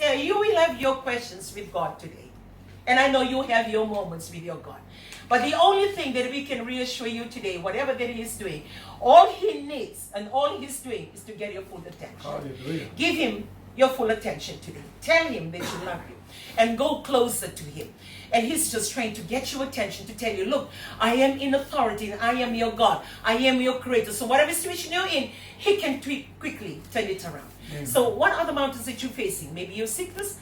you will have your questions with God today. And I know you have your moments with your God. But the only thing that we can reassure you today, whatever that he is doing, all he needs and all he's doing is to get your full attention. Hallelujah. Give him your full attention today. Tell him that you love him and go closer to him. And he's just trying to get your attention to tell you, look, I am in authority and I am your God. I am your creator. So whatever situation you're in, he can quickly turn it around. Amen. So what are the mountains that you're facing? Maybe your sickness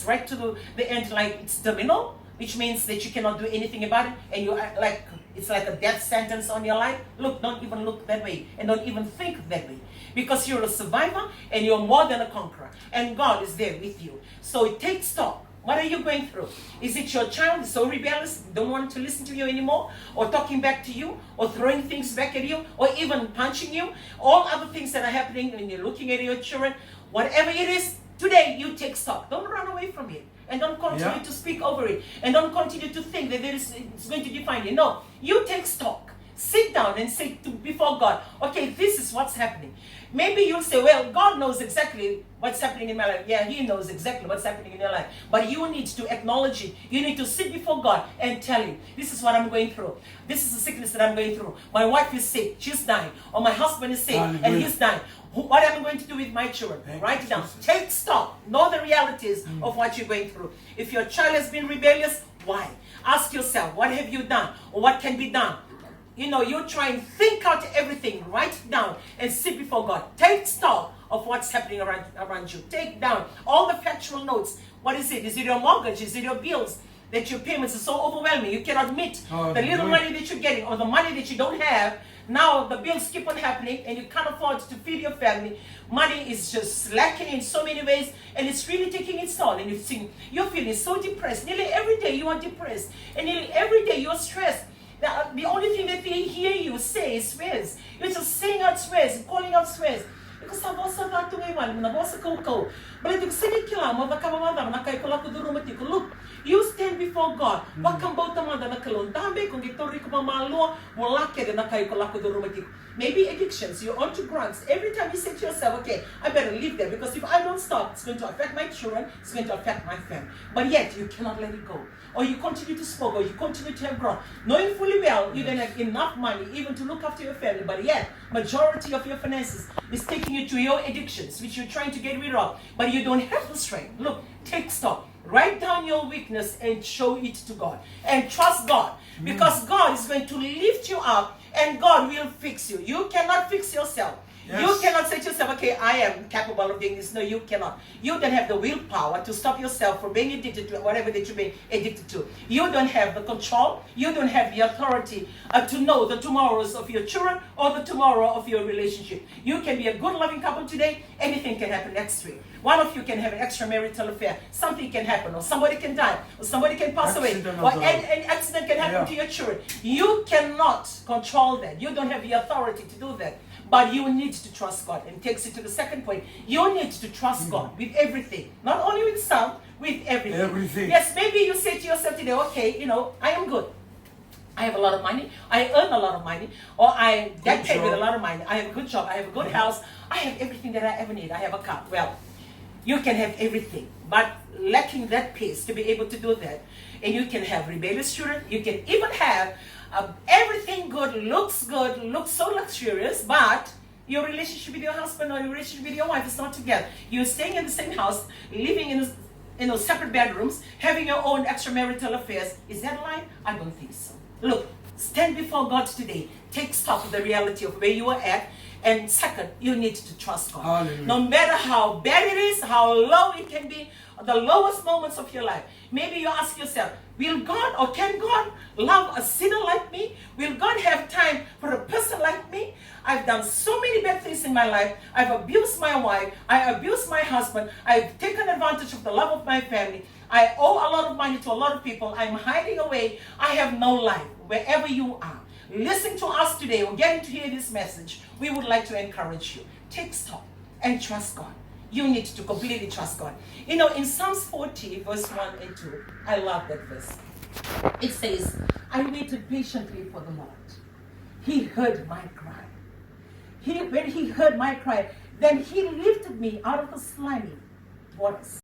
right to the end, like it's terminal, which means that you cannot do anything about it, and you are like it's like a death sentence on your life. Look, don't even look that way, and don't even think that way, because you're a survivor and you're more than a conqueror, and God is there with you. So take stock. What are you going through? Is it your child so rebellious, don't want to listen to you anymore, or talking back to you, or throwing things back at you, or even punching you? All other things that are happening when you're looking at your children, whatever it is, today you take stock. Don't run away from it. And don't continue to speak over it. And don't continue to think that it's going to define you. No, you take stock. Sit down and say before God, okay, this is what's happening. Maybe you'll say, well, God knows exactly what's happening in my life. Yeah, he knows exactly what's happening in your life. But you need to acknowledge it. You need to sit before God and tell him, this is what I'm going through. This is the sickness that I'm going through. My wife is sick. She's dying. Or my husband is sick and he's dying. What am I going to do with my children? Write it down. Take stock. Know the realities of what you're going through. If your child has been rebellious, why? Ask yourself, what have you done? Or what can be done? You know, you try and think out everything. Write it down and sit before God. Take stock of what's happening around you. Take down all the factual notes. What is it? Is it your mortgage? Is it your bills? That your payments are so overwhelming. You cannot meet the little money that you're getting or the money that you don't have. Now the bills keep on happening and you can't afford to feed your family. Money is just lacking in so many ways and it's really taking its toll. And you're feeling so depressed. Nearly every day you are depressed. And nearly every day you're stressed. The only thing that they hear you say is swears. You're just saying out swears and calling out swears. Because sa bosa na tungiwan, na bosa ko. But if you kila mo bakamamada na kay kula ko durumati ko. Look, you stand before God. Bakang bauta mada na kalon dambe kung gitori ko mamalo wala kaya na kay kula ko durumati ko. Maybe addictions, you're onto drugs. Every time you say to yourself, okay, I better leave them because if I don't stop, it's going to affect my children, it's going to affect my family. But yet, you cannot let it go. Or you continue to smoke, or you continue to have growth. Knowing fully well, you don't have enough money even to look after your family, but yet, majority of your finances is taking you to your addictions, which you're trying to get rid of, but you don't have the strength. Look, take stock. Write down your weakness and show it to God. And trust God. Because God is going to lift you up and God will fix you. You cannot fix yourself. Yes. You cannot say to yourself, okay, I am capable of doing this. No, you cannot. You don't have the willpower to stop yourself from being addicted to whatever that you're being addicted to. You don't have the control. You don't have the authority to know the tomorrows of your children or the tomorrow of your relationship. You can be a good loving couple today. Anything can happen next week. One of you can have an extramarital affair. Something can happen, or somebody can die, or somebody can pass away, or an accident can happen to your children. You cannot control that. You don't have the authority to do that. But you need to trust God. And takes it to the second point. You need to trust God with everything. Not only with some, with everything. Yes, maybe you say to yourself today, okay, you know, I am good. I have a lot of money. I earn a lot of money. Or I get paid with a lot of money. I have a good job. I have a good house. I have everything that I ever need. I have a car. Well, you can have everything. But lacking that pace to be able to do that. And you can have rebellious children. You can even have everything good, looks so luxurious, but your relationship with your husband or your relationship with your wife is not together. You're staying in the same house, living in separate bedrooms, having your own extramarital affairs. Is that life? I don't think so. Look, stand before God today. Take stock of the reality of where you are at. And second, you need to trust God. Hallelujah. No matter how bad it is, how low it can be, the lowest moments of your life. Maybe you ask yourself, will God or can God love a sinner like me? Will God have time for a person like me? I've done so many bad things in my life. I've abused my wife. I abused my husband. I've taken advantage of the love of my family. I owe a lot of money to a lot of people. I'm hiding away. I have no life. Wherever you are, listen to us today or getting to hear this message, we would like to encourage you. Take stock and trust God. You need to completely trust God. You know, in Psalms 40, verse 1 and 2, I love that verse. It says, I waited patiently for the Lord. He heard my cry. When he heard my cry, then he lifted me out of the slimy waters.